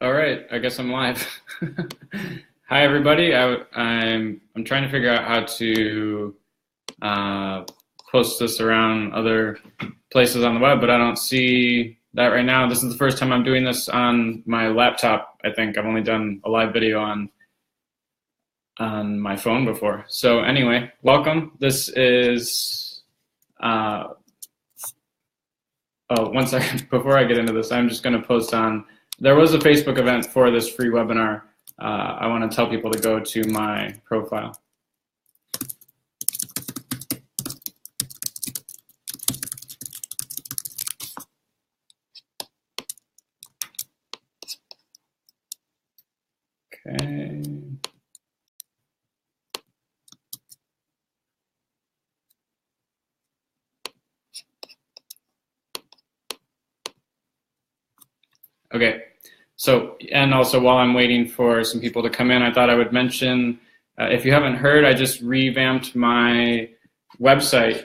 All right, I guess I'm live. Hi, everybody. I'm trying to figure out how to post this around other places on the web, but I don't see that right now. This is the first time I'm doing this on my laptop. I think I've only done a live video on my phone before. So anyway, welcome. This is oh, 1 second before I get into this. I'm just going to post on. There was a Facebook event for this free webinar. I want to tell people to go to my profile. Okay. Okay, so, and also while I'm waiting for some people to come in, I thought I would mention, if you haven't heard, I just revamped my website.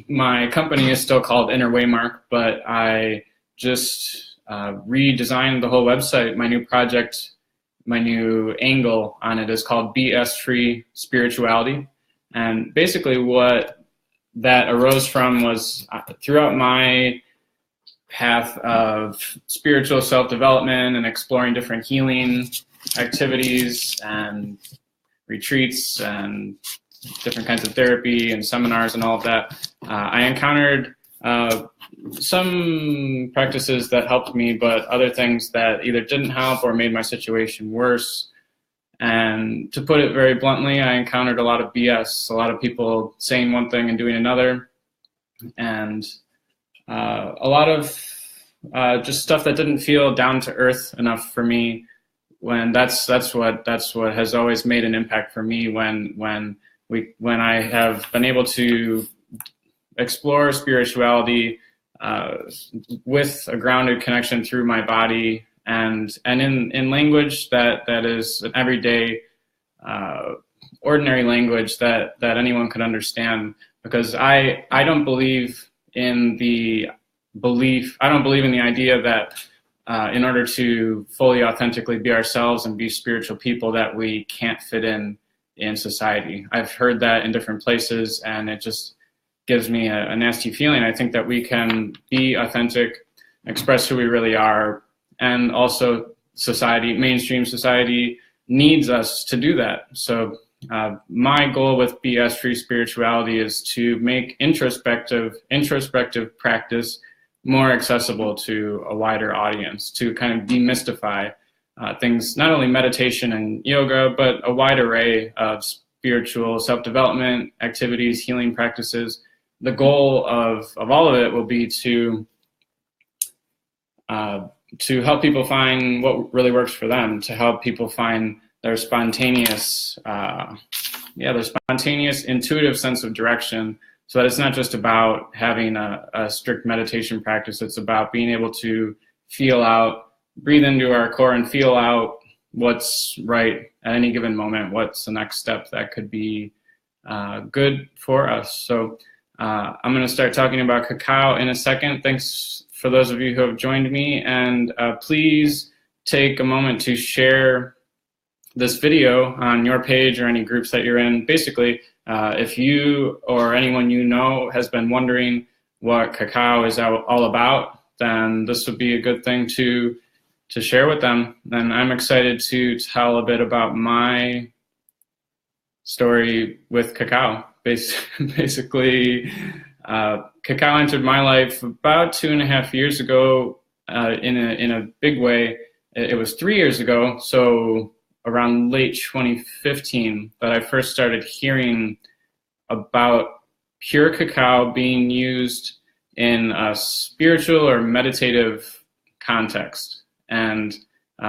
My company is still called Inner Waymark, but I just redesigned the whole website. My new project, my new angle on it is called BS-free spirituality. And basically what that arose from was throughout my path of spiritual self-development and exploring different healing activities and retreats and different kinds of therapy and seminars and all of that, I encountered some practices that helped me, but other things that either didn't help or made my situation worse. And to put it very bluntly, I encountered a lot of BS, a lot of people saying one thing and doing another, and a lot of just stuff that didn't feel down to earth enough for me. When that's what has always made an impact for me. When I have been able to explore spirituality with a grounded connection through my body and in language that is an everyday ordinary language that anyone could understand, because I don't believe in the idea that in order to fully authentically be ourselves and be spiritual people that we can't fit in society. I've heard that in different places, and it just gives me a nasty feeling. I think that we can be authentic, express who we really are, and also mainstream society needs us to do that. So my goal with BS-free spirituality is to make introspective practice more accessible to a wider audience, to kind of demystify things, not only meditation and yoga, but a wide array of spiritual self-development activities, healing practices. The goal of all of it will be to help people find what really works for them, to help people find their spontaneous intuitive sense of direction, so that it's not just about having a strict meditation practice. It's about being able to feel out, breathe into our core and feel out what's right at any given moment, what's the next step that could be good for us. So I'm going to start talking about cacao in a second. Thanks for those of you who have joined me, and please take a moment to share this video on your page or any groups that you're in. Basically, if you or anyone you know has been wondering what cacao is all about, then this would be a good thing to share with them. And I'm excited to tell a bit about my story with cacao. Basically, cacao entered my life about 2.5 years ago in a big way. It was 3 years ago, so around late 2015, that I first started hearing about pure cacao being used in a spiritual or meditative context. And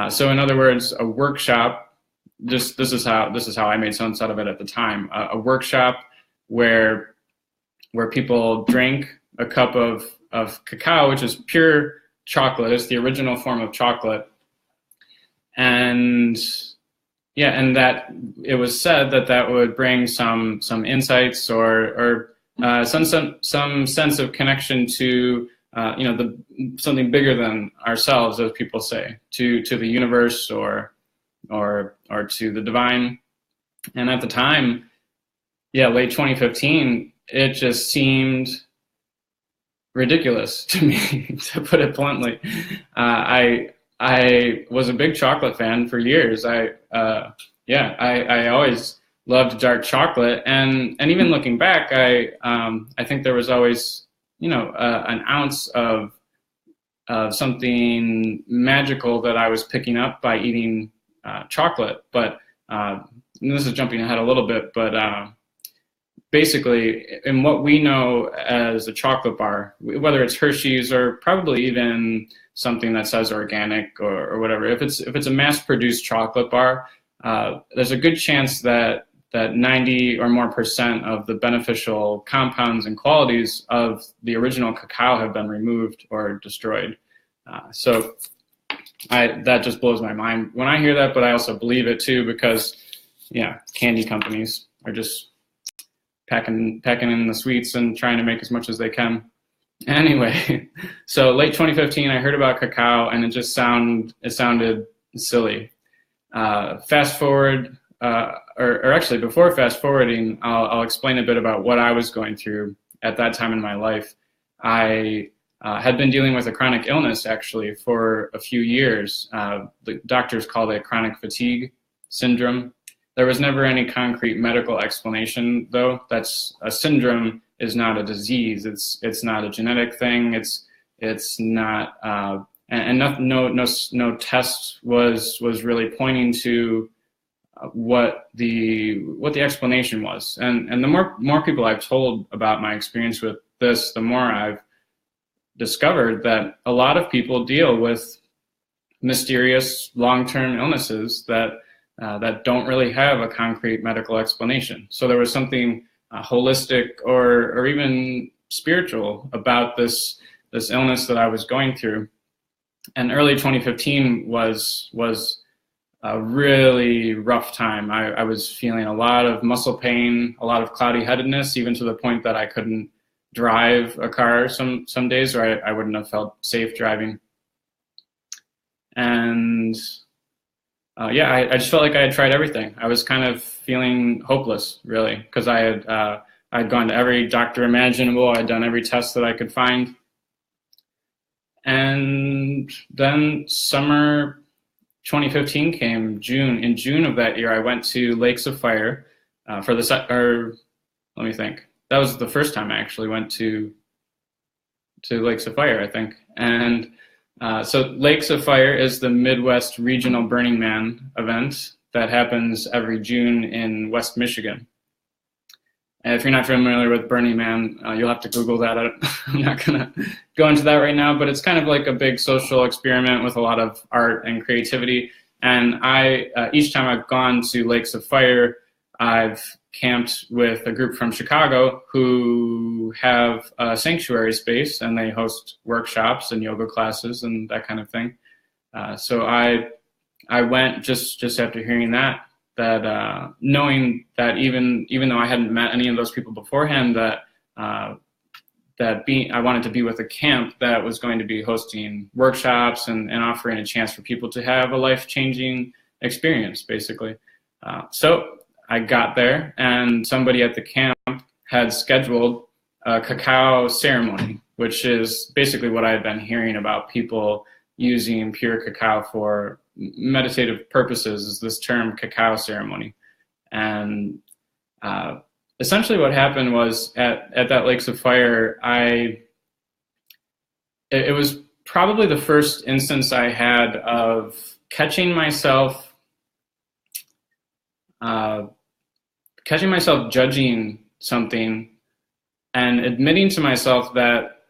so in other words, a workshop, this is how I made sense out of it at the time, a workshop where people drink a cup of cacao, which is pure chocolate. It's the original form of chocolate. And yeah, and that it was said that would bring some insights or some sense of connection to something bigger than ourselves, as people say, to the universe or to the divine. And at the time, late 2015, it just seemed ridiculous to me, to put it bluntly. I was a big chocolate fan for years. I always loved dark chocolate, and even looking back, I think there was always an ounce of something magical that I was picking up by eating chocolate. But this is jumping ahead a little bit, but basically, in what we know as a chocolate bar, whether it's Hershey's or probably even something that says organic or whatever, if it's a mass-produced chocolate bar, there's a good chance that 90 or more % of the beneficial compounds and qualities of the original cacao have been removed or destroyed. So that just blows my mind when I hear that, but I also believe it too, because candy companies are just packing in the sweets and trying to make as much as they can. Anyway, so late 2015, I heard about cacao, and it sounded silly. Fast forward, or actually before fast forwarding, I'll explain a bit about what I was going through at that time in my life. I had been dealing with a chronic illness actually for a few years. The doctors called it chronic fatigue syndrome. There was never any concrete medical explanation, though. That's a syndrome is not a disease. It's not a genetic thing. It's not, and no test was really pointing to what the explanation was. And the more people I've told about my experience with this, the more I've discovered that a lot of people deal with mysterious long-term illnesses that don't really have a concrete medical explanation. So there was something holistic or even spiritual about this illness that I was going through. And early 2015 was a really rough time. I was feeling a lot of muscle pain, a lot of cloudy headedness, even to the point that I couldn't drive a car some days, or I wouldn't have felt safe driving. And I just felt like I had tried everything. I was kind of feeling hopeless, really, because I'd gone to every doctor imaginable. I'd done every test that I could find. And then summer 2015 came. In June of that year, I went to Lakes of Fire let me think. That was the first time I actually went to Lakes of Fire, I think. And so Lakes of Fire is the Midwest Regional Burning Man event that happens every June in West Michigan. And if you're not familiar with Burning Man, you'll have to Google that. I'm not going to go into that right now, but it's kind of like a big social experiment with a lot of art and creativity. And each time I've gone to Lakes of Fire, I've camped with a group from Chicago who have a sanctuary space, and they host workshops and yoga classes and that kind of thing. So I went just after hearing that knowing that even though I hadn't met any of those people beforehand, that I wanted to be with a camp that was going to be hosting workshops and offering a chance for people to have a life-changing experience, basically. So I got there, and somebody at the camp had scheduled a cacao ceremony, which is basically what I had been hearing about people using pure cacao for meditative purposes, is this term cacao ceremony. And essentially what happened was at that Lakes of Fire, it was probably the first instance I had of catching myself judging something and admitting to myself that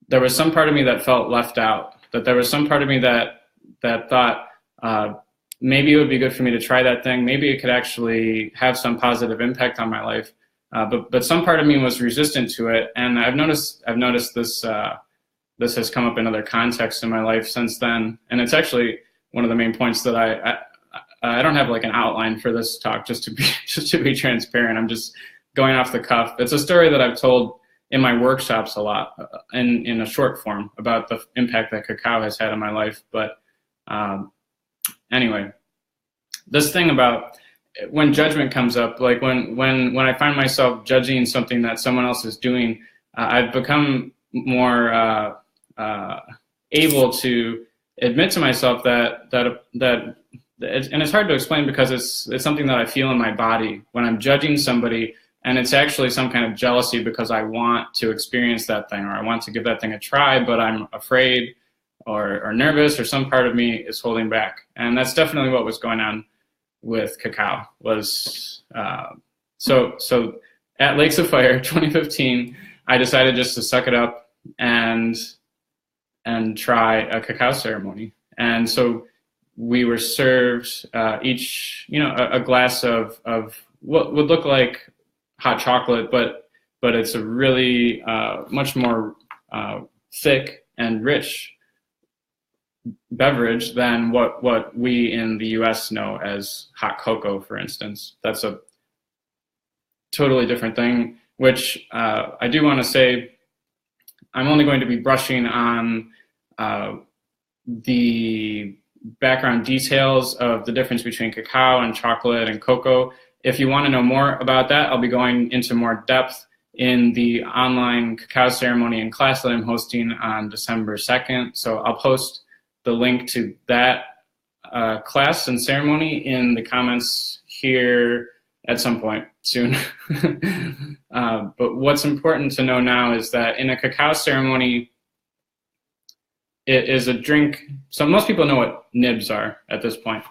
there was some part of me that felt left out, that there was some part of me that thought maybe it would be good for me to try that thing, maybe it could actually have some positive impact on my life, but some part of me was resistant to it. And I've noticed this has come up in other contexts in my life since then, and it's actually one of the main points that I don't have like an outline for this talk, just to be transparent. I'm just going off the cuff. It's a story that I've told in my workshops a lot, in a short form, about the impact that cacao has had on my life. But anyway, this thing about when judgment comes up, like when I find myself judging something that someone else is doing, I've become more able to admit to myself that and it's hard to explain because it's something that I feel in my body when I'm judging somebody, and it's actually some kind of jealousy because I want to experience that thing, or I want to give that thing a try, but I'm afraid or nervous, or some part of me is holding back. And that's definitely what was going on with cacao. Was so at Lakes of Fire 2015, I decided just to suck it up and try a cacao ceremony. And so we were served each, a glass of what would look like hot chocolate, but it's a really much more thick and rich beverage than what we in the US know as hot cocoa, for instance. That's a totally different thing, which I do want to say I'm only going to be brushing on the background details of the difference between cacao and chocolate and cocoa. If you want to know more about that, I'll be going into more depth in the online cacao ceremony and class that I'm hosting on December 2nd. So I'll post the link to that class and ceremony in the comments here at some point soon. But what's important to know now is that in a cacao ceremony, it is a drink. So most people know what nibs are at this point.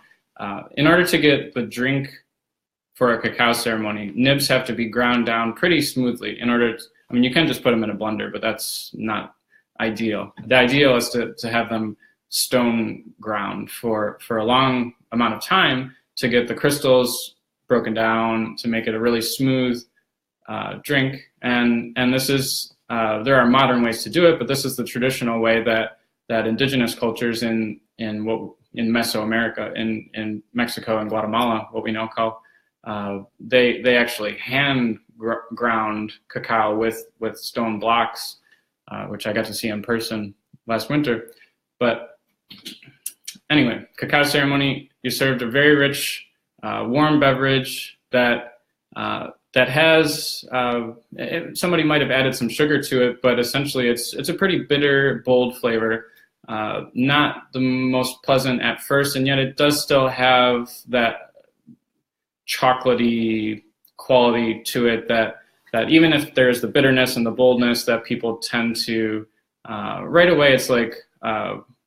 In order to get the drink for a cacao ceremony, nibs have to be ground down pretty smoothly in order to, you can just put them in a blender, but that's not ideal. The ideal is to have them stone ground for a long amount of time to get the crystals broken down, to make it a really smooth drink. And this is, there are modern ways to do it, but this is the traditional way that indigenous cultures in Mesoamerica, in Mexico and Guatemala, what we now call, they actually hand ground cacao with stone blocks, which I got to see in person last winter. But anyway, cacao ceremony, you served a very rich, warm beverage that has, somebody might have added some sugar to it, but essentially it's a pretty bitter, bold flavor. Not the most pleasant at first, and yet it does still have that chocolatey quality to it that even if there's the bitterness and the boldness that people tend to, right away, it's like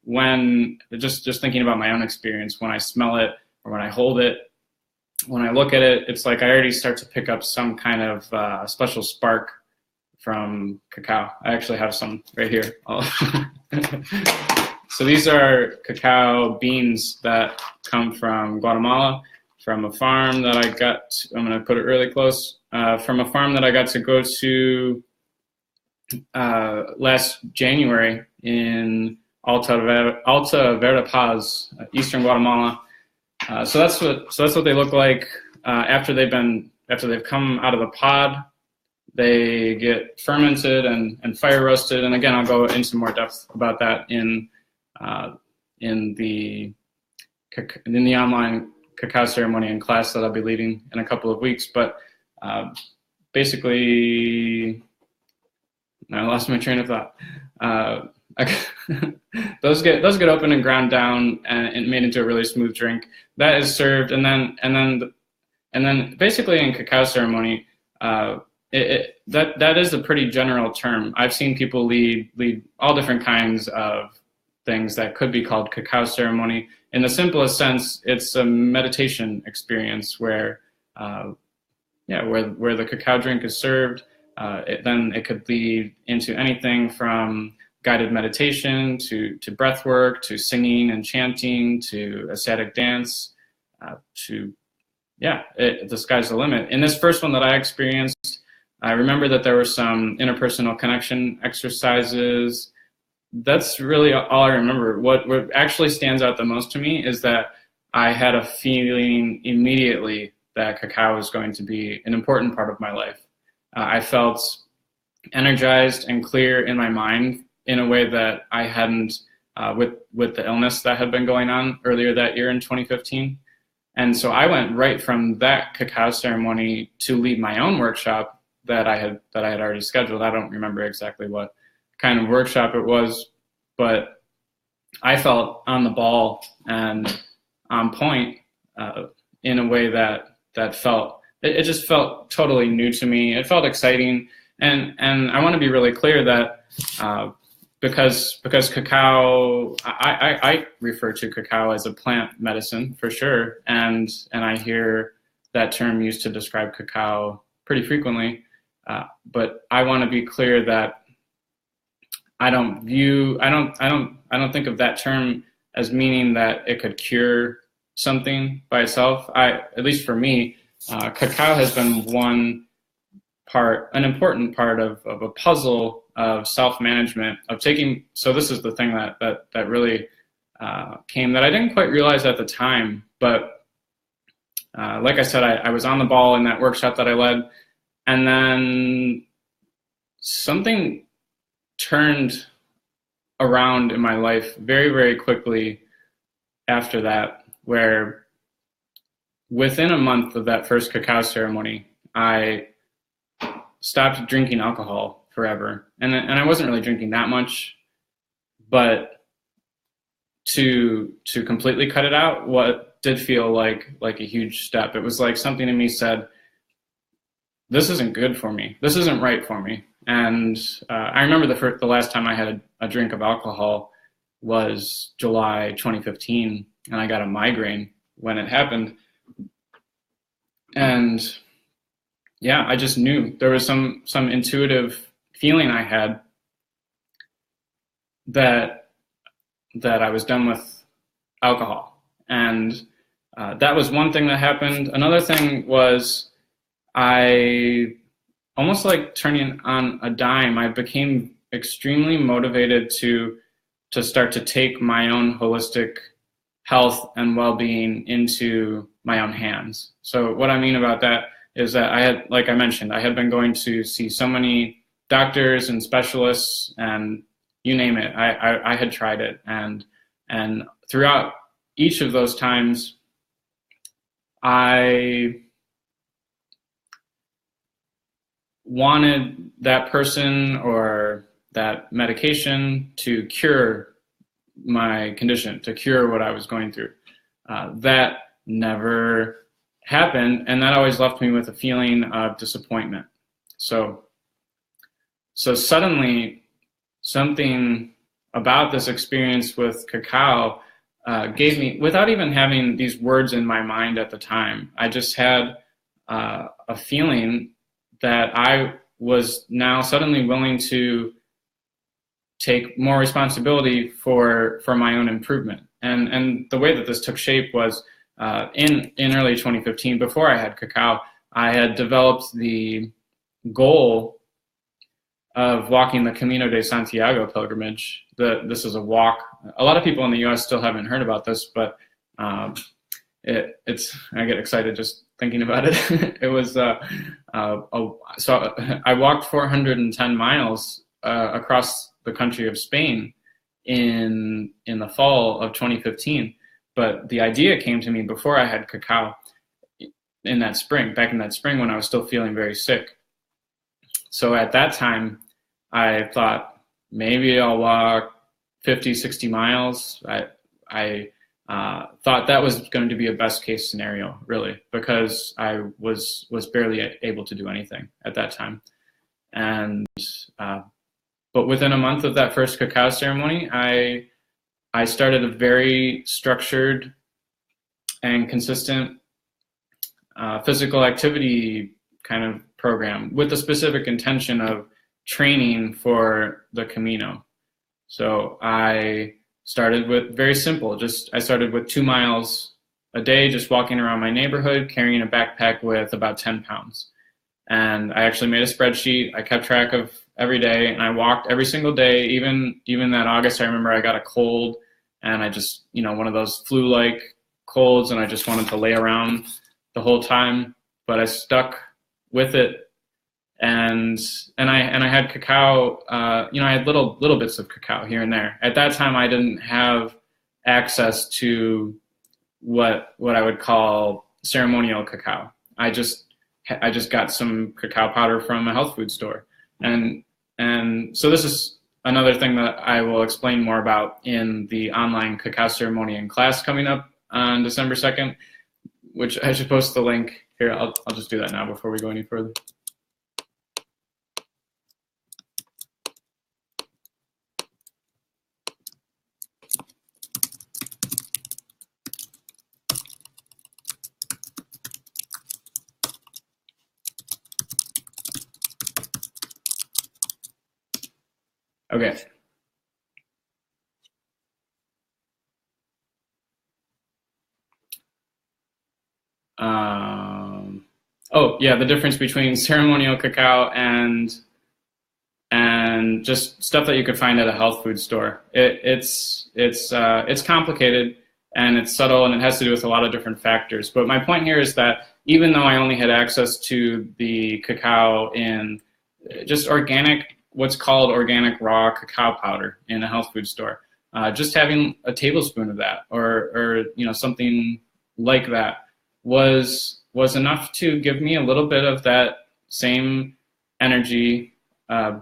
when, just thinking about my own experience, when I smell it or when I hold it, when I look at it, it's like I already start to pick up some kind of special spark from cacao. I actually have some right here. So these are cacao beans that come from Guatemala, from a farm that I got, I'm going to put it really close, from a farm that I got to go to last January in Alta Verapaz, eastern Guatemala. So that's what they look like after they've come out of the pod. They get fermented and fire roasted, and again, I'll go into more depth about that in the online cacao ceremony and class that I'll be leading in a couple of weeks. But basically, I lost my train of thought. Those get opened and ground down and made into a really smooth drink. That is served, and then basically in cacao ceremony, that is a pretty general term. I've seen people lead all different kinds of things that could be called cacao ceremony. In the simplest sense, it's a meditation experience where the cacao drink is served. Then it could lead into anything from guided meditation to breath work, to singing and chanting, to ecstatic dance, the sky's the limit. In this first one that I experienced, I remember that there were some interpersonal connection exercises. That's really all I remember. What actually stands out the most to me is that I had a feeling immediately that cacao was going to be an important part of my life. I felt energized and clear in my mind in a way that I hadn't with the illness that had been going on earlier that year in 2015. And so I went right from that cacao ceremony to lead my own workshop that I had already scheduled. I don't remember exactly what kind of workshop it was, but I felt on the ball and on point in a way that felt, it just felt totally new to me. It felt exciting. And I want to be really clear that because cacao, I refer to cacao as a plant medicine for sure, and I hear that term used to describe cacao pretty frequently. But I want to be clear that I don't think of that term as meaning that it could cure something by itself. At least for me, cacao has been an important part of a puzzle of self-management, of taking, so this is the thing that really came that I didn't quite realize at the time, but like I said, I was on the ball in that workshop that I led, and then something turned around in my life very, very quickly after that, where within a month of that first cacao ceremony, I stopped drinking alcohol forever. And I wasn't really drinking that much, but to completely cut it out, what did feel like a huge step. It was like something in me said, this isn't good for me. This isn't right for me. And I remember the last time I had a drink of alcohol was July 2015, and I got a migraine when it happened. And yeah, I just knew there was some intuitive feeling I had that I was done with alcohol. And that was one thing that happened. Another thing was I, almost like turning on a dime, I became extremely motivated to start to take my own holistic health and well-being into my own hands. So what I mean about that is that I had, like I mentioned, I had been going to see so many doctors and specialists and you name it. I had tried it, and throughout each of those times, I wanted that person or that medication to cure my condition, to cure what I was going through. That never happened, and that always left me with a feeling of disappointment. So suddenly, something about this experience with cacao gave me, without even having these words in my mind at the time, I just had a feeling that I was now suddenly willing to take more responsibility for my own improvement. And the way that this took shape was in early 2015, before I had cacao, I had developed the goal of walking the Camino de Santiago pilgrimage. This is a walk. A lot of people in the U.S. still haven't heard about this, but I get excited just thinking about it. It was so I walked 410 miles across the country of Spain in the fall of 2015. But the idea came to me before I had cacao back in that spring when I was still feeling very sick. So at that time, I thought maybe I'll walk 50, 60 miles. I thought that was going to be a best case scenario, really, because I was barely able to do anything at that time. And but within a month of that first cacao ceremony, I started a very structured and consistent physical activity kind of program with the specific intention of training for the Camino. So I started with very simple, I started with 2 miles a day, just walking around my neighborhood, carrying a backpack with about 10 pounds. And I actually made a spreadsheet. I kept track of every day, and I walked every single day. Even that August, I remember I got a cold, and I just, one of those flu-like colds, and I just wanted to lay around the whole time. But I stuck with it, I had cacao. You know, I had little bits of cacao here and there. At that time, I didn't have access to what I would call ceremonial cacao. I just got some cacao powder from a health food store, and so this is another thing that I will explain more about in the online cacao ceremonial class coming up on December 2nd, which I should post the link here. I'll just do that now before we go any further. Okay. Oh yeah, the difference between ceremonial cacao and just stuff that you could find at a health food store. It's complicated and it's subtle and it has to do with a lot of different factors. But my point here is that even though I only had access to the cacao in just organic, what's called organic raw cacao powder in a health food store, just having a tablespoon of that or you know, something like that was enough to give me a little bit of that same energy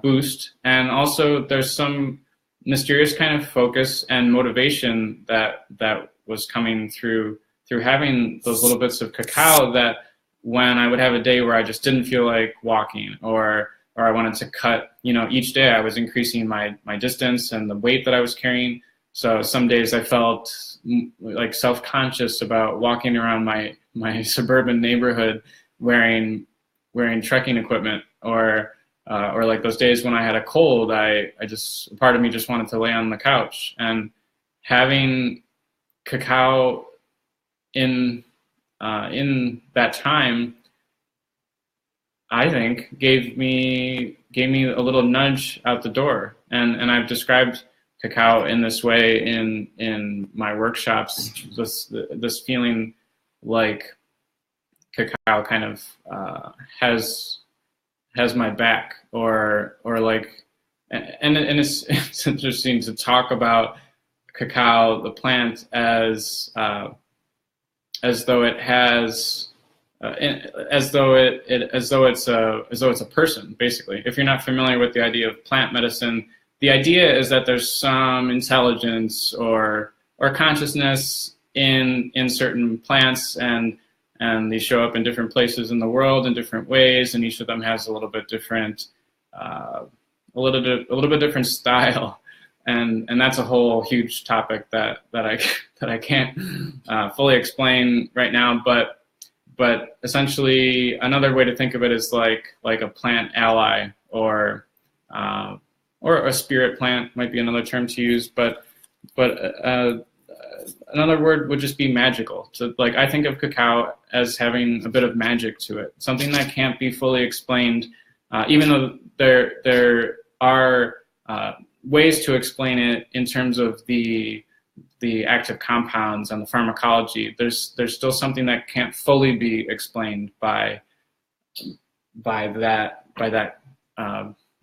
boost. And also there's some mysterious kind of focus and motivation that was coming through having those little bits of cacao, that when I would have a day where I just didn't feel like walking or I wanted to cut, you know, each day I was increasing my distance and the weight that I was carrying. So some days I felt like self-conscious about walking around my suburban neighborhood wearing trekking equipment, or like those days when I had a cold, I just, part of me just wanted to lay on the couch. And having cacao in that time, I think gave me a little nudge out the door. And I've described cacao in this way in my workshops, this feeling like cacao kind of has my back, or like, and it's interesting to talk about cacao, the plant, as though it has as though it's a person, basically. If you're not familiar with the idea of plant medicine, the idea is that there's some intelligence or consciousness in certain plants, and they show up in different places in the world in different ways, and each of them has a little bit different different style, and that's a whole huge topic that I can't fully explain right now, but essentially another way to think of it is like a plant ally, or a spirit plant might be another term to use, but another word would just be magical. So like, I think of cacao as having a bit of magic to it, something that can't be fully explained, even though there are ways to explain it in terms of the active compounds and the pharmacology. There's still something that can't fully be explained by that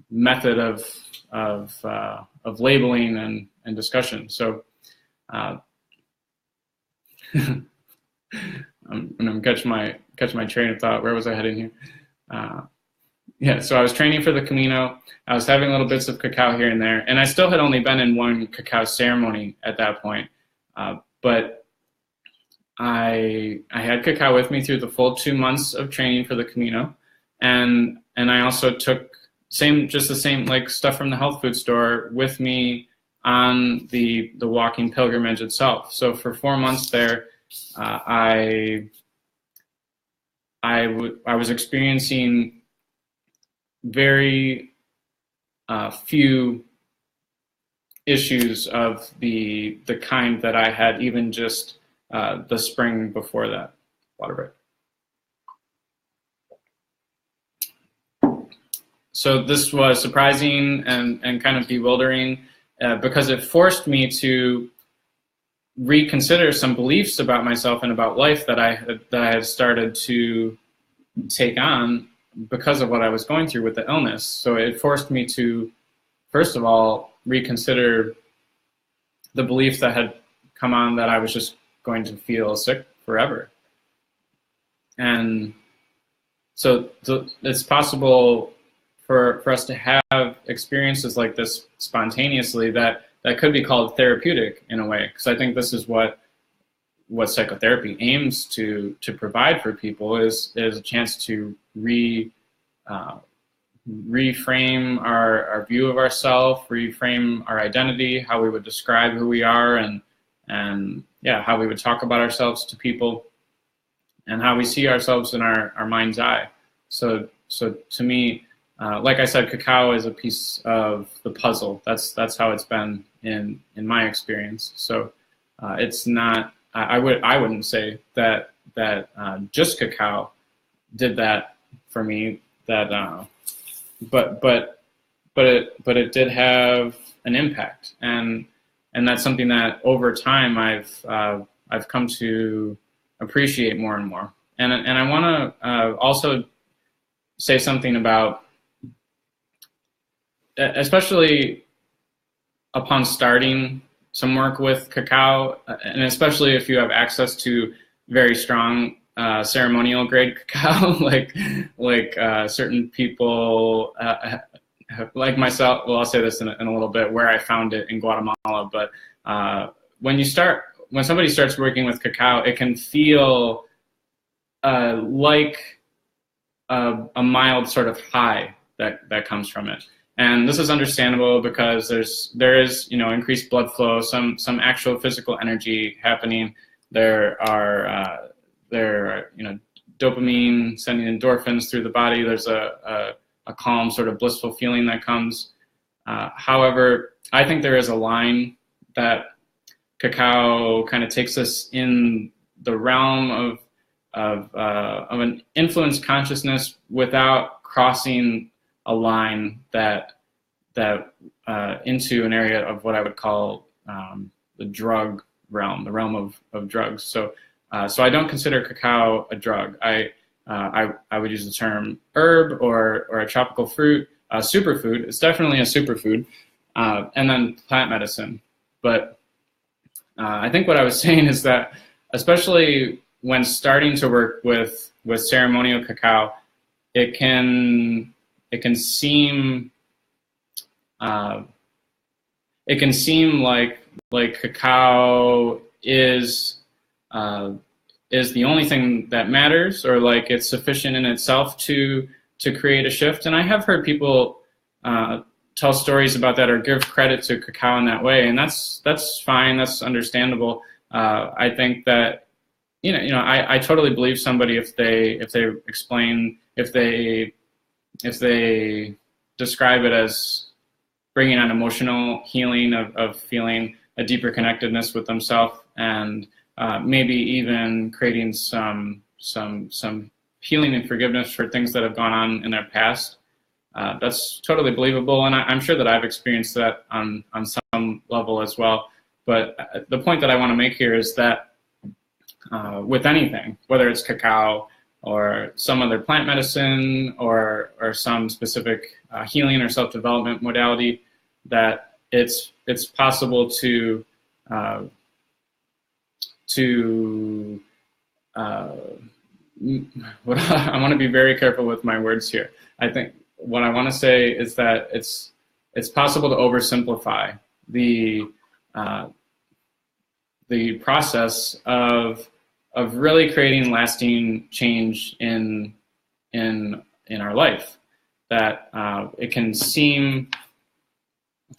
method of labeling and discussion. So I'm gonna catch my train of thought. Where was I heading here? Yeah, so I was training for the Camino. I was having little bits of cacao here and there, and I still had only been in one cacao ceremony at that point. But I had cacao with me through the full 2 months of training for the Camino, and I also took just the same like stuff from the health food store with me on the walking pilgrimage itself. So for 4 months there, I was experiencing very few issues of the kind that I had even just the spring before that. Water break. So this was surprising and kind of bewildering because it forced me to reconsider some beliefs about myself and about life that I had started to take on because of what I was going through with the illness. So it forced me to, first of all, reconsider the belief that had come on that I was just going to feel sick forever. And so it's possible for us to have experiences like this spontaneously that could be called therapeutic in a way, because I think this is what psychotherapy aims to provide for people is a chance to reframe our view of ourselves, reframe our identity, how we would describe who we are, and yeah, how we would talk about ourselves to people, and how we see ourselves in our mind's eye. So to me, like I said, cacao is a piece of the puzzle. That's how it's been in my experience. So it's not. I wouldn't say that just cacao did that for me. That but it did have an impact, and that's something that over time I've come to appreciate more and more. And I want to also say something about, especially upon starting some work with cacao, and especially if you have access to very strong ceremonial grade cacao, like certain people, like myself. Well, I'll say this in a little bit, where I found it in Guatemala. But when somebody starts working with cacao, it can feel like a mild sort of high that comes from it. And this is understandable because there is increased blood flow, some actual physical energy happening. There are dopamine sending endorphins through the body. There's a calm sort of blissful feeling that comes. However, I think there is a line that cacao kind of takes us in the realm of an influenced consciousness without crossing a line that into an area of what I would call the drug realm, the realm of drugs. So I don't consider cacao a drug. I would use the term herb or a tropical fruit, a superfood. It's definitely a superfood, and then plant medicine. But I think what I was saying is that, especially when starting to work with ceremonial cacao, it can seem like cacao is the only thing that matters, or like it's sufficient in itself to create a shift. And I have heard people tell stories about that or give credit to cacao in that way, and that's fine. That's understandable. I think that I totally believe somebody if they explain, if they describe it as bringing on emotional healing of feeling a deeper connectedness with themselves, and maybe even creating some healing and forgiveness for things that have gone on in their past. That's totally believable, and I'm sure that I've experienced that on some level as well. But the point that I want to make here is that with anything, whether it's cacao or some other plant medicine or some specific healing or self-development modality, that it's possible to I want to be very careful with my words here. I think what I want to say is that it's possible to oversimplify the process of really creating lasting change in our life. That it can seem,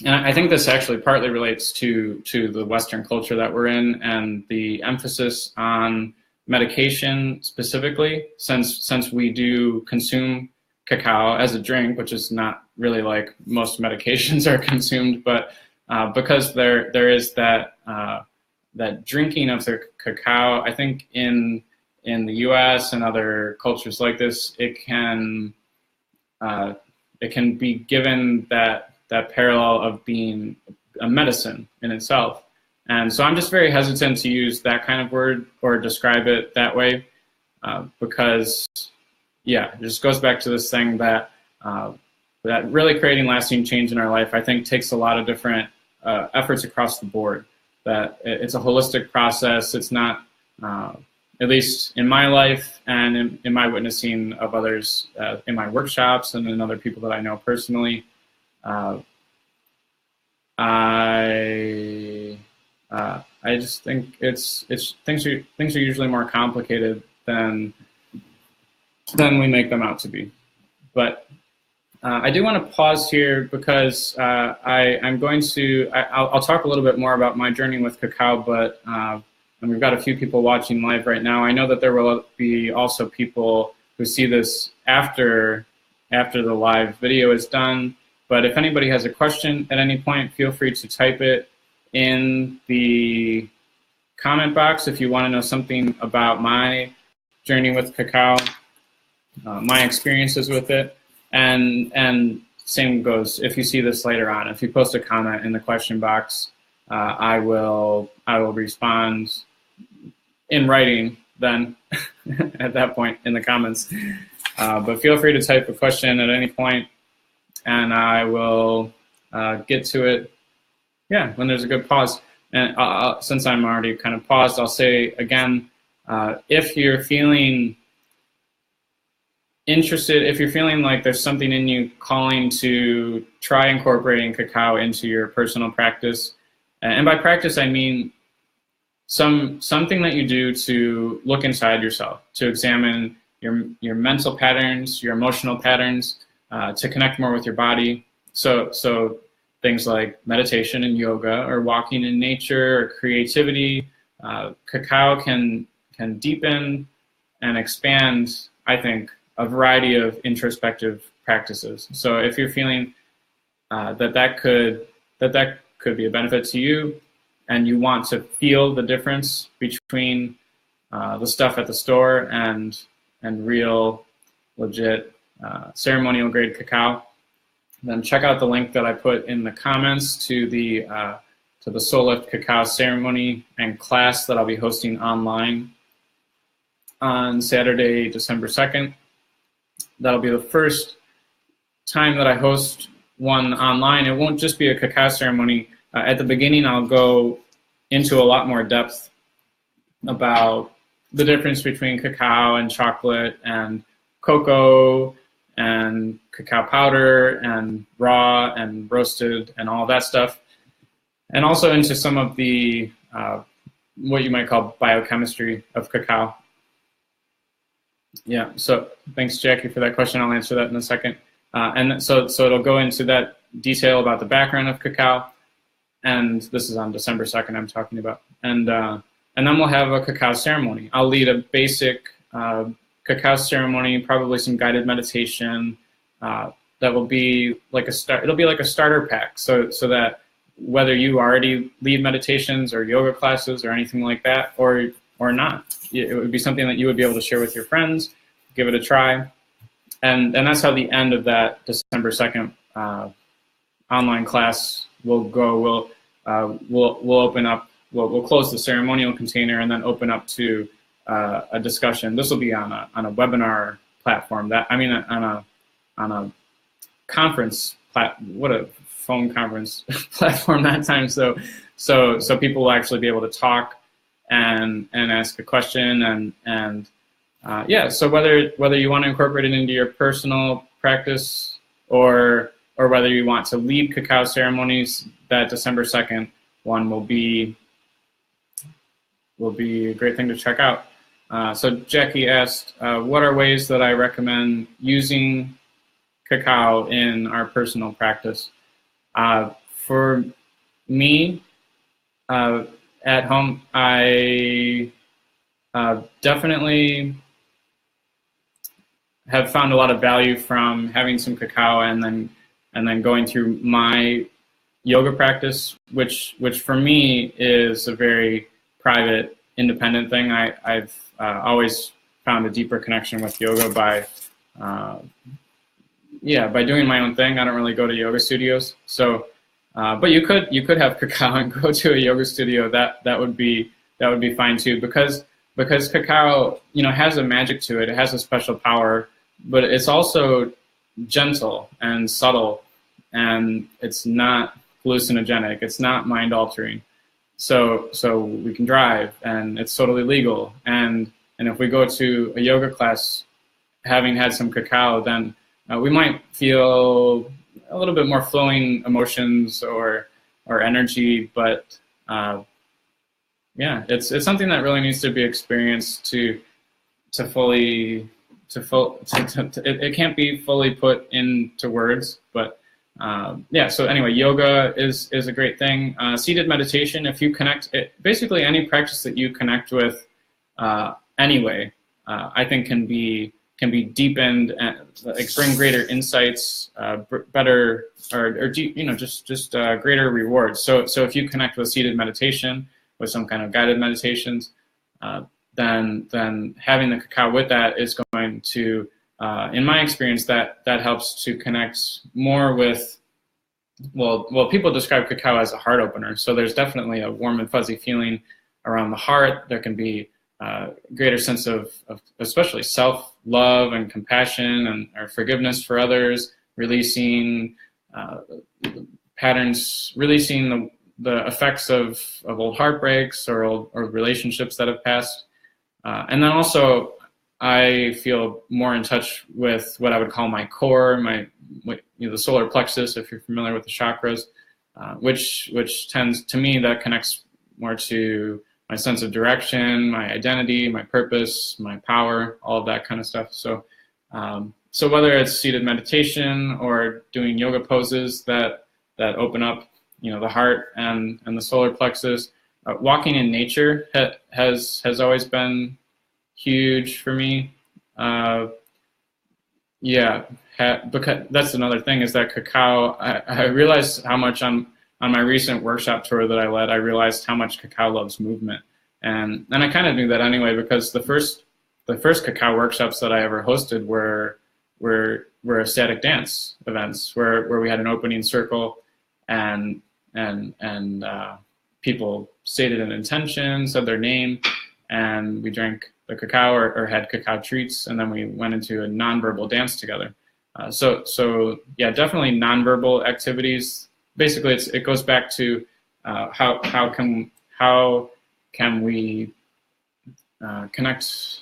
and I think this actually partly relates to the Western culture that we're in, and the emphasis on medication specifically, since we do consume cacao as a drink, which is not really like most medications are consumed, but because there is that drinking of the cacao, I think in the U.S. and other cultures like this, it can be given that parallel of being a medicine in itself. And so I'm just very hesitant to use that kind of word or describe it that way, because yeah, it just goes back to this thing that that really creating lasting change in our life, I think, takes a lot of different efforts across the board. That it's a holistic process. It's not, at least in my life and in my witnessing of others in my workshops and in other people that I know personally. I just think it's things are usually more complicated than we make them out to be. But I do want to pause here because I'm going to I'll talk a little bit more about my journey with Cacao, but and we've got a few people watching live right now. I know that there will be also people who see this after the live video is done. But if anybody has a question at any point, feel free to type it in the comment box if you want to know something about my journey with Cacao, my experiences with it, and same goes if you see this later on. If you post a comment in the question box, I will respond in writing then at that point in the comments. But feel free to type a question at any point, and I will get to it, yeah, when there's a good pause. And since I'm already kind of paused, I'll say again, if you're feeling interested, if you're feeling like there's something in you calling to try incorporating Cacao into your personal practice, and by practice I mean something that you do to look inside yourself, to examine your mental patterns, your emotional patterns, to connect more with your body. So things like meditation and yoga, or walking in nature, or creativity. Cacao can deepen and expand, I think, a variety of introspective practices. So if you're feeling that could be a benefit to you, and you want to feel the difference between the stuff at the store and real, legit, ceremonial grade cacao, then check out the link that I put in the comments to the Soul Lift Cacao ceremony and class that I'll be hosting online on Saturday, December 2nd. That'll be the first time that I host one online. It won't just be a cacao ceremony. At the beginning, I'll go into a lot more depth about the difference between cacao and chocolate and cocoa and cacao powder and raw and roasted and all that stuff. And also into some of the, what you might call biochemistry of cacao. Yeah, so thanks, Jackie, for that question. I'll answer that in a second. And so it'll go into that detail about the background of cacao. And this is on December 2nd I'm talking about. And then we'll have a cacao ceremony. I'll lead a basic cacao ceremony, probably some guided meditation. That will be like it'll be like a starter pack, so that whether you already lead meditations or yoga classes or anything like that, or not, it would be something that you would be able to share with your friends, give it a try. And that's how the end of that December 2nd online class will go. We'll open up, we'll close the ceremonial container and then open up to a discussion. This will be on a webinar platform, on a conference what a phone conference platform that time. So people will actually be able to talk and ask a question and yeah. So whether you want to incorporate it into your personal practice or whether you want to lead cacao ceremonies, that December 2nd one will be a great thing to check out. So Jackie asked, what are ways that I recommend using cacao in our personal practice? For me, at home, I definitely have found a lot of value from having some cacao and then going through my yoga practice, which for me is a very private, independent thing. I've always found a deeper connection with yoga by doing my own thing. I don't really go to yoga studios. So, but you could have cacao and go to a yoga studio. That would be fine too, because cacao, has a magic to it. It has a special power but it's also gentle and subtle, and it's not hallucinogenic. It's not mind altering. So we can drive, and it's totally legal. And if we go to a yoga class, having had some cacao, then we might feel a little bit more flowing emotions or energy. But yeah, it's something that really needs to be experienced to fully it can't be fully put into words. But yeah, so anyway, yoga is a great thing. Seated meditation, if you connect it, basically any practice that you connect with anyway, I think can be deepened and like bring greater insights, better or just greater rewards. So if you connect with seated meditation, with some kind of guided meditations, then having the cacao with that is going to, in my experience, that helps to connect more with, well, people describe cacao as a heart opener. So there's definitely a warm and fuzzy feeling around the heart. There can be a greater sense of especially self-love and compassion and or forgiveness for others, releasing patterns, releasing the effects of old heartbreaks or relationships that have passed. And then also, I feel more in touch with what I would call my core, the solar plexus, if you're familiar with the chakras, which tends, to me, that connects more to my sense of direction, my identity, my purpose, my power, all of that kind of stuff. So whether it's seated meditation or doing yoga poses that open up, the heart and the solar plexus, walking in nature has always been huge for me. Because that's another thing, is that cacao, I realized how much on my recent workshop tour that I led, I realized how much cacao loves movement. And I kind of knew that anyway, because the first cacao workshops that I ever hosted were ecstatic dance events where we had an opening circle and people stated an intention, said their name, and we drank the cacao or had cacao treats, and then we went into a nonverbal dance together. So yeah, definitely nonverbal activities. Basically, it goes back to how can we connect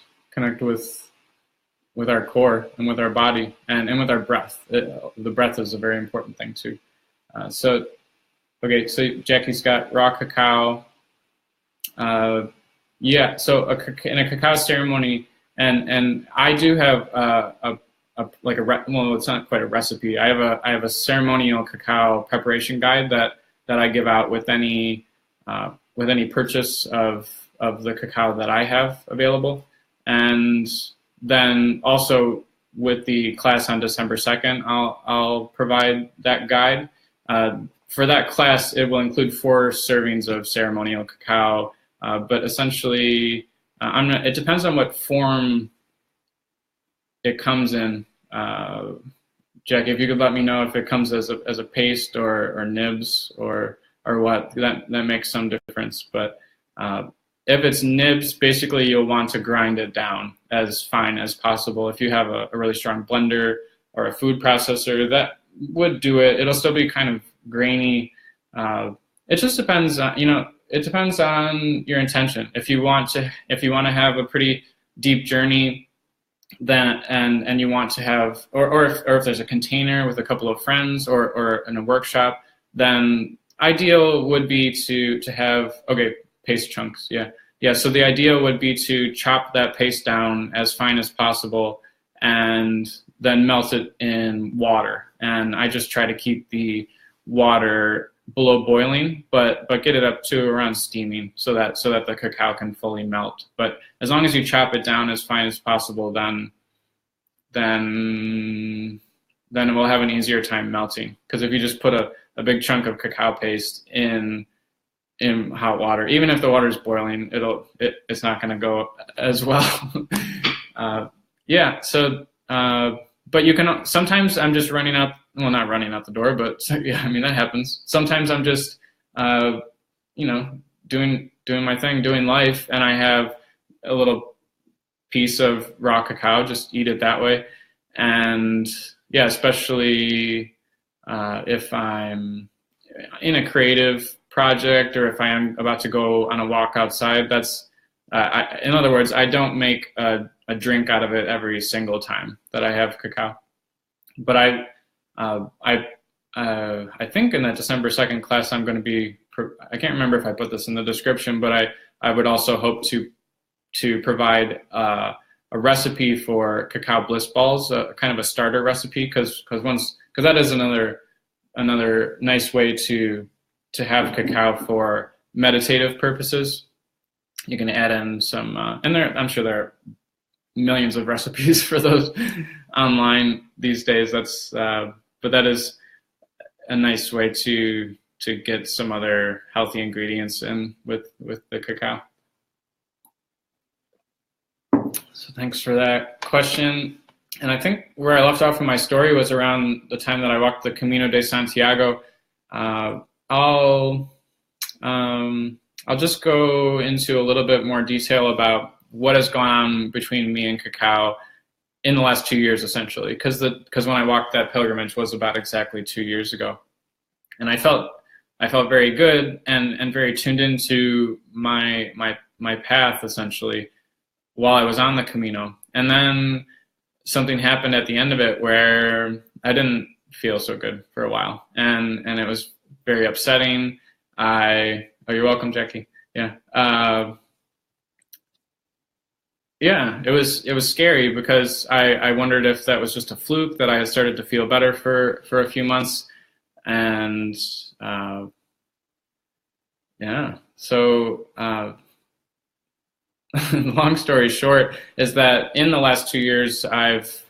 with our core and with our body and with our breath. The breath is a very important thing too. Okay, so Jackie's got raw cacao. Yeah, so in a cacao ceremony, and I do have well, it's not quite a recipe. I have a ceremonial cacao preparation guide that I give out with any purchase of the cacao that I have available, and then also with the class on December 2nd, I'll provide that guide. For that class, it will include 4 servings of ceremonial cacao, but essentially, it depends on what form it comes in. Jack, if you could let me know if it comes as a paste or nibs or what, that makes some difference. But if it's nibs, basically you'll want to grind it down as fine as possible. If you have a really strong blender or a food processor, that would do it. It'll still be kind of grainy. It just depends on, it depends on your intention. If you want to have a pretty deep journey, then and you want to have, or if there's a container with a couple of friends or in a workshop, then ideal would be to have, okay, paste chunks. Yeah. So the idea would be to chop that paste down as fine as possible and then melt it in water. And I just try to keep the water below boiling, but get it up to around steaming so that the cacao can fully melt. But as long as you chop it down as fine as possible, then it will have an easier time melting. Because if you just put a big chunk of cacao paste in hot water, even if the water is boiling, it's not going to go as well. Yeah. So, but you can sometimes I'm just running out. Well, not running out the door, but yeah, I mean that happens. Sometimes I'm just, doing my thing, doing life, and I have a little piece of raw cacao. Just eat it that way, And yeah, especially if I'm in a creative project or if I am about to go on a walk outside. That's in other words, I don't make a drink out of it every single time that I have cacao. But I think in that December 2nd class I'm going to be, I can't remember if I put this in the description, but I would also hope to provide a recipe for cacao bliss balls, kind of a starter recipe, because that is another nice way to have cacao for meditative purposes. You can add in some, and I'm sure there are millions of recipes for those online these days. But that is a nice way to get some other healthy ingredients in with the cacao. So thanks for that question. And I think where I left off in my story was around the time that I walked the Camino de Santiago. I'll just go into a little bit more detail about what has gone on between me and cacao in the last 2 years, essentially, because when I walked that pilgrimage was about exactly 2 years ago, and I felt very good and very tuned into my path, essentially, while I was on the Camino. And then something happened at the end of it where I didn't feel so good for a while, and it was very upsetting. Oh, you're welcome, Jackie. Yeah. Yeah, it was scary because I wondered if that was just a fluke, that I had started to feel better for a few months. And yeah, so long story short is that in the last 2 years, I've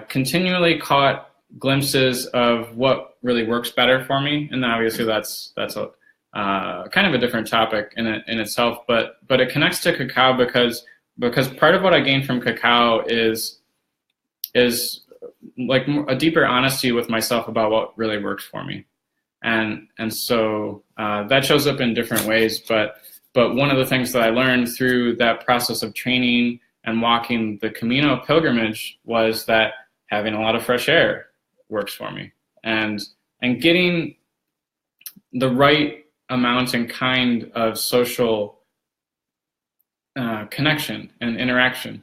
continually caught glimpses of what really works better for me, and obviously that's a kind of a different topic in itself, but it connects to cacao because part of what I gained from cacao is like a deeper honesty with myself about what really works for me, and so that shows up in different ways. But one of the things that I learned through that process of training and walking the Camino pilgrimage was that having a lot of fresh air works for me, and getting the right amount and kind of social connection and interaction.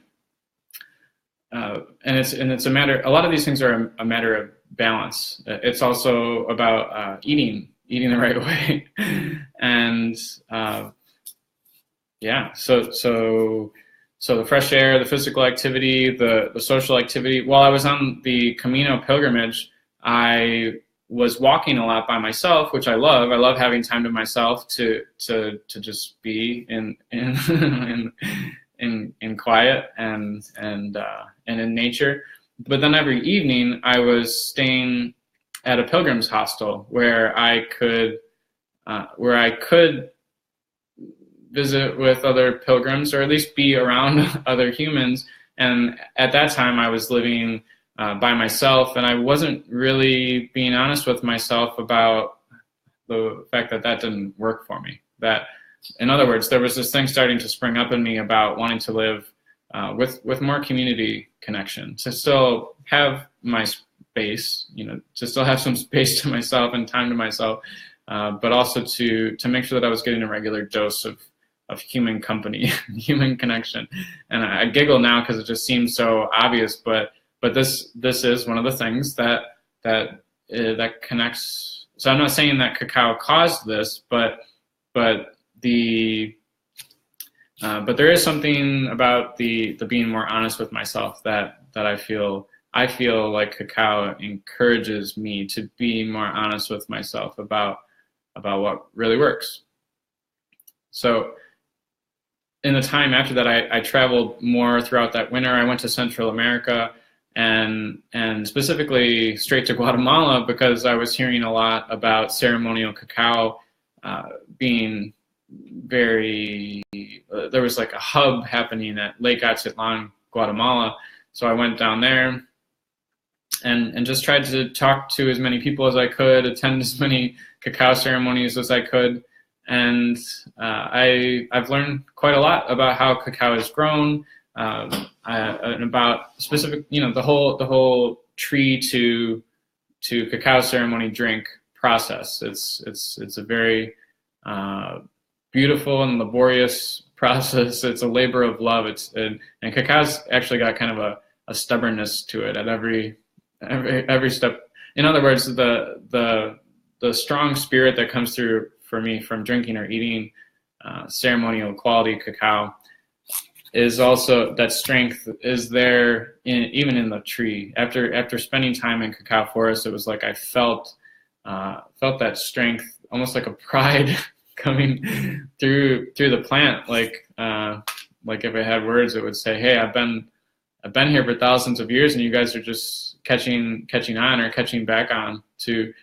And it's a matter, a lot of these things are a matter of balance. It's also about eating the right way. And yeah, so the fresh air, the physical activity, the social activity. While I was on the Camino pilgrimage, I was walking a lot by myself, which I love. I love having time to myself to just be in quiet and in nature. But then every evening I was staying at a pilgrim's hostel where I could visit with other pilgrims, or at least be around other humans. And at that time I was living by myself, and I wasn't really being honest with myself about the fact that didn't work for me. That, in other words, there was this thing starting to spring up in me about wanting to live with more community connection, to still have my space, to still have some space to myself and time to myself, but also to make sure that I was getting a regular dose of human company, human connection. And I giggle now because it just seems so obvious, but this is one of the things that connects. So I'm not saying that cacao caused this, but there is something about the being more honest with myself that I feel like cacao encourages me to be more honest with myself about what really works. So in the time after that, I traveled more throughout that winter. I went to Central America, and specifically straight to Guatemala, because I was hearing a lot about ceremonial cacao being very, there was like a hub happening at Lake Atitlan, Guatemala. So I went down there and just tried to talk to as many people as I could, attend as many cacao ceremonies as I could. And I've learned quite a lot about how cacao is grown, and about specific, the whole tree to cacao ceremony drink process. It's a very beautiful and laborious process. It's a labor of love. And cacao's actually got kind of a stubbornness to it at every step. In other words, the strong spirit that comes through for me from drinking or eating ceremonial quality cacao is also, that strength is there even in the tree. After spending time in cacao forest, it was like I felt that strength, almost like a pride coming through the plant. Like if it had words, it would say, "Hey, I've been here for thousands of years, and you guys are just catching on or catching back on to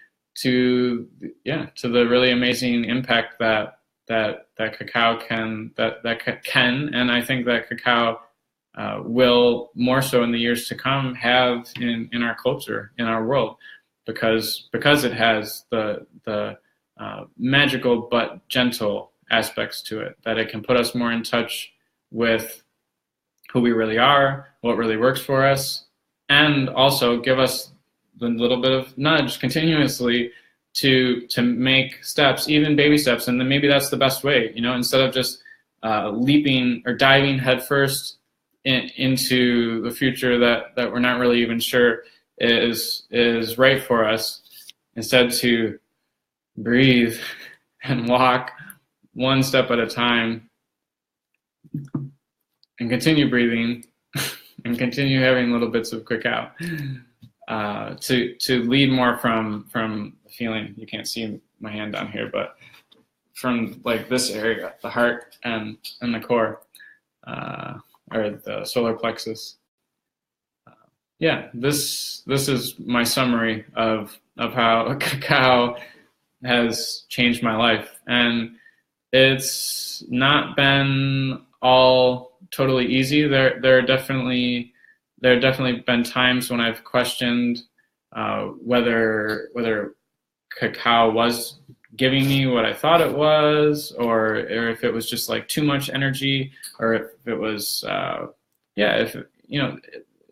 the really amazing impact that cacao can, and I think that cacao will more so in the years to come have in our culture, in our world, because it has the magical but gentle aspects to it, that it can put us more in touch with who we really are, what really works for us, and also give us the little bit of nudge continuously to make steps, even baby steps. And then maybe that's the best way, instead of just leaping or diving headfirst into the future that we're not really even sure is right for us, instead to breathe and walk one step at a time and continue breathing and continue having little bits of cacao, to lead more from feeling. You can't see my hand down here, but from like this area, the heart and the core, or the solar plexus. This is my summary of how cacao has changed my life, and it's not been all totally easy. There are definitely been times when I've questioned whether cacao was giving me what I thought it was, or if it was just like too much energy, or if it was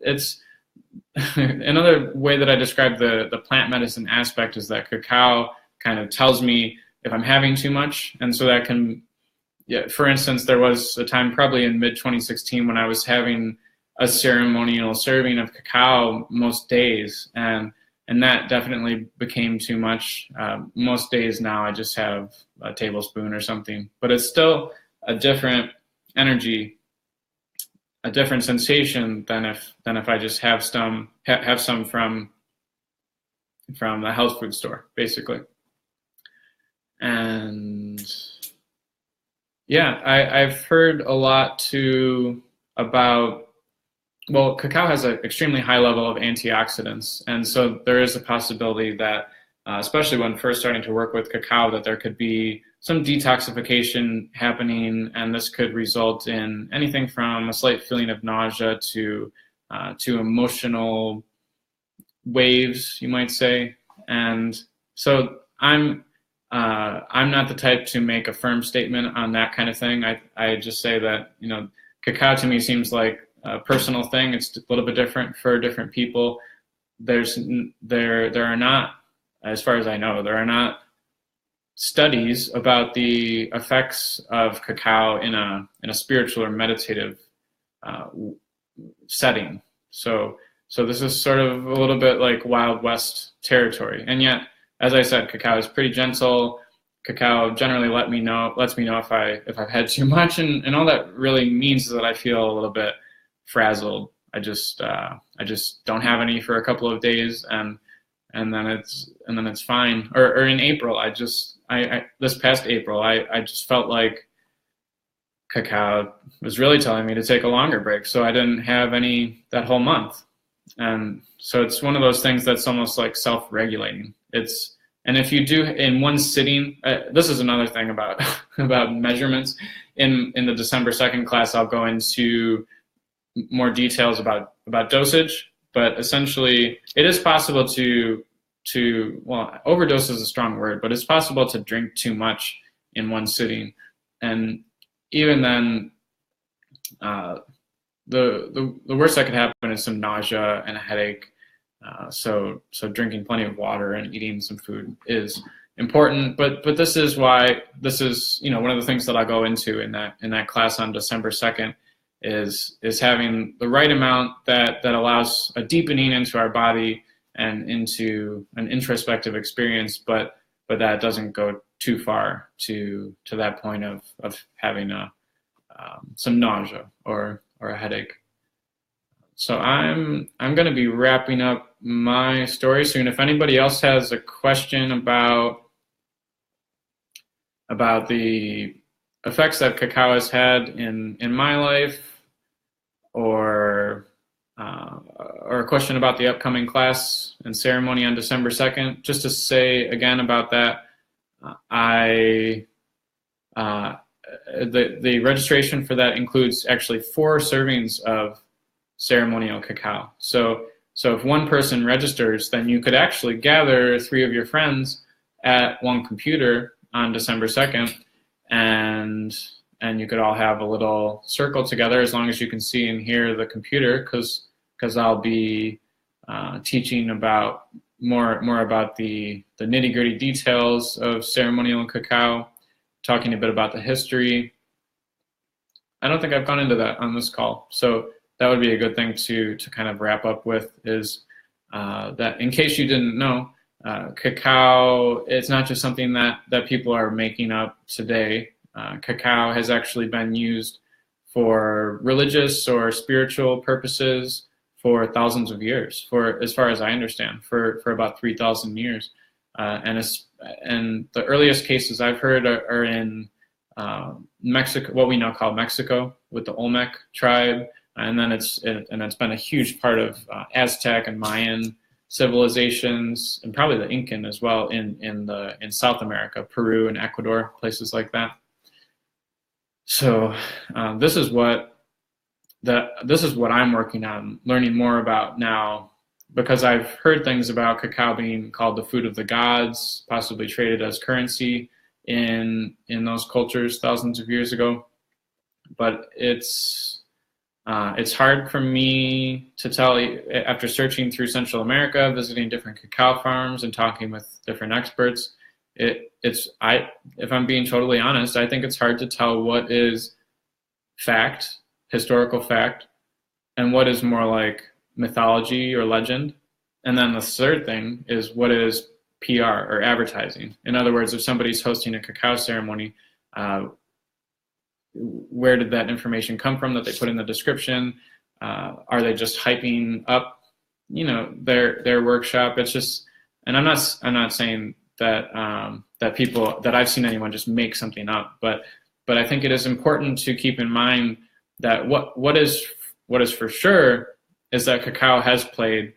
it's another way that I describe the plant medicine aspect is that cacao kind of tells me if I'm having too much. And so that can, for instance, there was a time probably in mid-2016 when I was having a ceremonial serving of cacao most days, and that definitely became too much. Most days now I just have a tablespoon or something, but it's still a different energy, a different sensation than if I just have some from the health food store, basically. And I've heard a lot too about, well, cacao has an extremely high level of antioxidants, and so there is a possibility that, especially when first starting to work with cacao, that there could be some detoxification happening, and this could result in anything from a slight feeling of nausea to emotional waves, you might say. And so I'm not the type to make a firm statement on that kind of thing. I just say that, cacao to me seems like a personal thing. It's a little bit different for different people. There are not, as far as I know, there are not studies about the effects of cacao in a spiritual or meditative setting. So this is sort of a little bit like Wild West territory. And yet, as I said, cacao is pretty gentle. Cacao generally lets me know if I've had too much, and all that really means is that I feel a little bit frazzled. I just don't have any for a couple of days, and then it's fine. Or in April, this past April, I just felt like cacao was really telling me to take a longer break, so I didn't have any that whole month. And so it's one of those things that's almost like self-regulating. And if you do in one sitting, this is another thing about about measurements. In the December 2nd class, I'll go into more details about dosage, but essentially it is possible to overdose is a strong word, but it's possible to drink too much in one sitting. And even then, the worst that could happen is some nausea and a headache. So drinking plenty of water and eating some food is important. But this is why this is, you know, one of the things that I'll go into in that class on December 2nd is having the right amount that allows a deepening into our body and into an introspective experience, but that doesn't go too far to that point of having some nausea or a headache. So I'm going to be wrapping up my story soon. If anybody else has a question about the effects that cacao has had in my life, or a question about the upcoming class and ceremony on December 2nd, just to say again about that, the registration for that includes actually 4 servings of ceremonial cacao. So if one person registers, then you could actually gather 3 of your friends at one computer on December 2nd, and you could all have a little circle together, as long as you can see and hear the computer, because I'll be teaching about more about the nitty-gritty details of ceremonial cacao, talking a bit about the history. I don't think I've gone into that on this call, so that would be a good thing to kind of wrap up with, is that in case you didn't know, cacao, it's not just something that people are making up today. Cacao has actually been used for religious or spiritual purposes for thousands of years, for, as far as I understand, for about 3,000 years. And the earliest cases I've heard are in Mexico, what we now call Mexico, with the Olmec tribe. And then it's been a huge part of Aztec and Mayan civilizations, and probably the Incan as well in South America, Peru and Ecuador, places like that. So this is what I'm working on, learning more about now, because I've heard things about cacao being called the food of the gods, possibly traded as currency in those cultures thousands of years ago. But it's hard for me to tell, after searching through Central America, visiting different cacao farms and talking with different experts. If I'm being totally honest, I think it's hard to tell what is fact, historical fact, and what is more like mythology or legend. And then the third thing is, what is PR or advertising? In other words, if somebody's hosting a cacao ceremony, where did that information come from that they put in the description? Are they just hyping up, their workshop? It's just, and I'm not saying that people, that I've seen anyone just make something up, but I think it is important to keep in mind that what is for sure is that cacao has played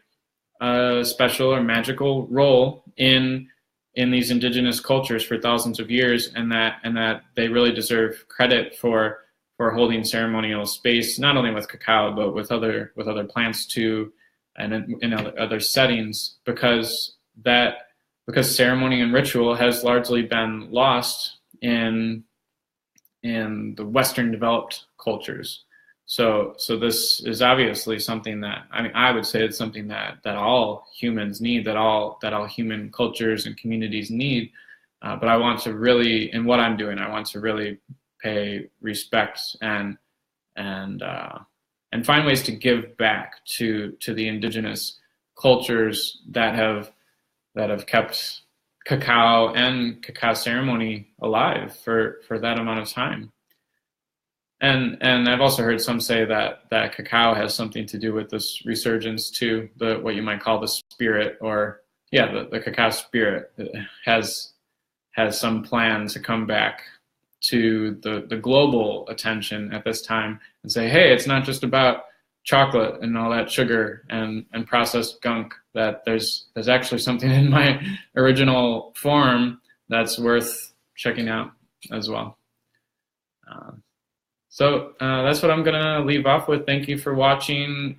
a special or magical role in these indigenous cultures for thousands of years, and that they really deserve credit for holding ceremonial space, not only with cacao but with other plants too, and in other settings, because ceremony and ritual has largely been lost in the Western developed cultures. So this is obviously something that, I would say it's something that all humans need, that all human cultures and communities need. But I want to really, in what I'm doing, I want to really pay respect and find ways to give back to the indigenous cultures that have kept cacao and cacao ceremony alive for that amount of time. And I've also heard some say that cacao has something to do with this resurgence too, what you might call the spirit, or the cacao spirit has some plan to come back to the global attention at this time and say, hey, it's not just about chocolate and all that sugar and processed gunk, that there's actually something in my original form that's worth checking out as well. So that's what I'm going to leave off with. Thank you for watching.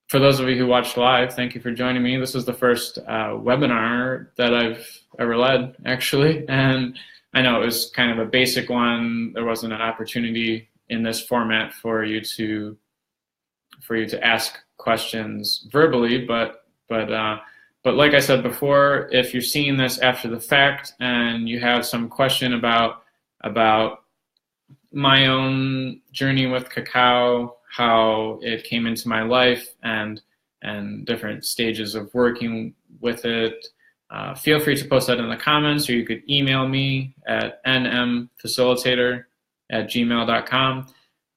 For those of you who watched live, thank you for joining me. This is the first webinar that I've ever led, actually. And I know it was kind of a basic one. There wasn't an opportunity in this format for you to ask questions verbally, but like I said before, if you're seeing this after the fact and you have some question about my own journey with cacao, how it came into my life, and different stages of working with it, feel free to post that in the comments, or you could email me at nmfacilitator@gmail.com.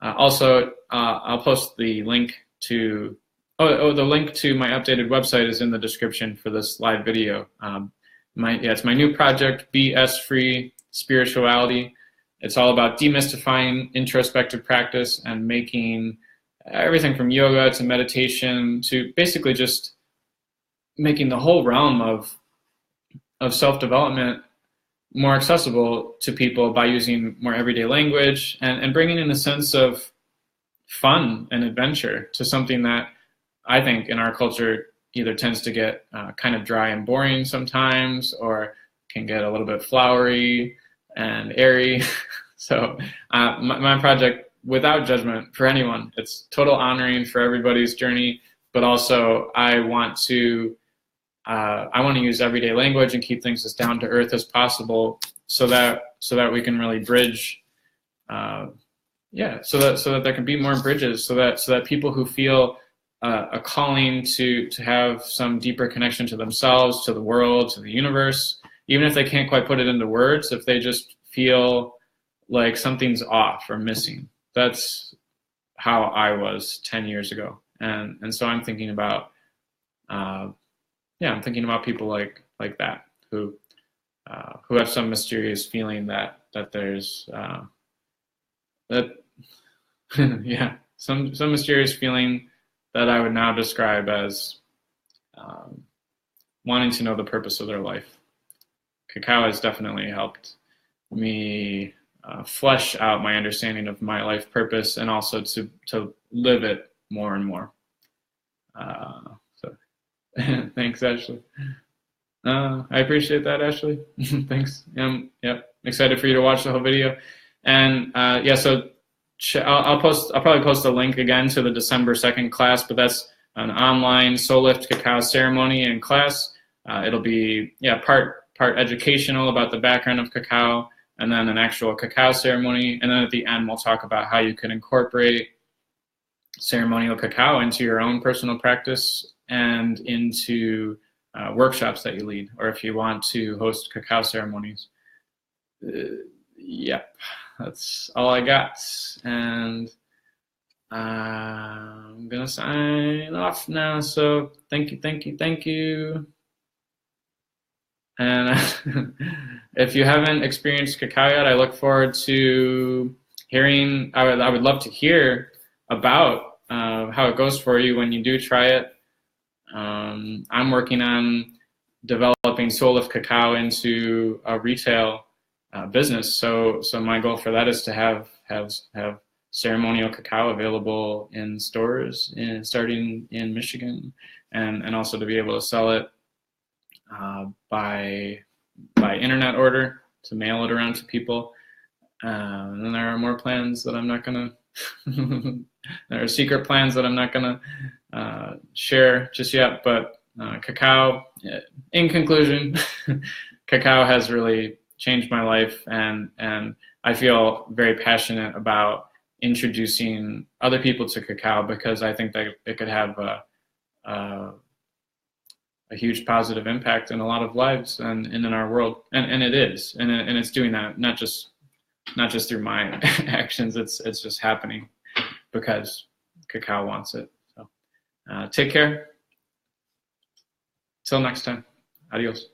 Also, I'll post the link to the link to my updated website is in the description for this live video. It's my new project, BS Free Spirituality. It's all about demystifying introspective practice and making everything from yoga to meditation to basically just making the whole realm of self-development more accessible to people by using more everyday language and bringing in a sense of fun and adventure to something that I think in our culture either tends to get kind of dry and boring sometimes, or can get a little bit flowery and airy. So my project, without judgment for anyone, it's total honoring for everybody's journey, but also I want to use everyday language and keep things as down to earth as possible, so that we can really bridge, so that there can be more bridges, so that people who feel a calling to have some deeper connection to themselves, to the world, to the universe, even if they can't quite put it into words, if they just feel like something's off or missing. That's how I was 10 years ago, and so I'm thinking about I'm thinking about people like that who have some mysterious feeling that there's some mysterious feeling that I would now describe as wanting to know the purpose of their life. Cacao has definitely helped me flesh out my understanding of my life purpose, and also to live it more and more. Thanks, Ashley. I appreciate that, Ashley. Thanks. Yep. Excited for you to watch the whole video. And so I'll probably post a link again to the December 2nd class, but that's an online soul lift cacao ceremony and class. It'll be part educational about the background of cacao, and then an actual cacao ceremony, and then at the end we'll talk about how you can incorporate ceremonial cacao into your own personal practice and into workshops that you lead, or if you want to host cacao ceremonies. Yep, that's all I got, and I'm gonna sign off now. So thank you. And if you haven't experienced cacao yet, I look forward to hearing. I would love to hear about how it goes for you when you do try it. I'm working on developing Soul Lift Cacao into a retail business. So my goal for that is to have ceremonial cacao available in stores starting in Michigan, and also to be able to sell it by internet order, to mail it around to people. And then there are more plans that I'm not gonna there are secret plans that I'm not gonna share just yet, but cacao, in conclusion, cacao has really changed my life, and I feel very passionate about introducing other people to cacao, because I think that it could have a huge positive impact in a lot of lives and in our world, and it is, and it's doing that not just through my actions. It's just happening because cacao wants it. So take care. Till next time. Adios.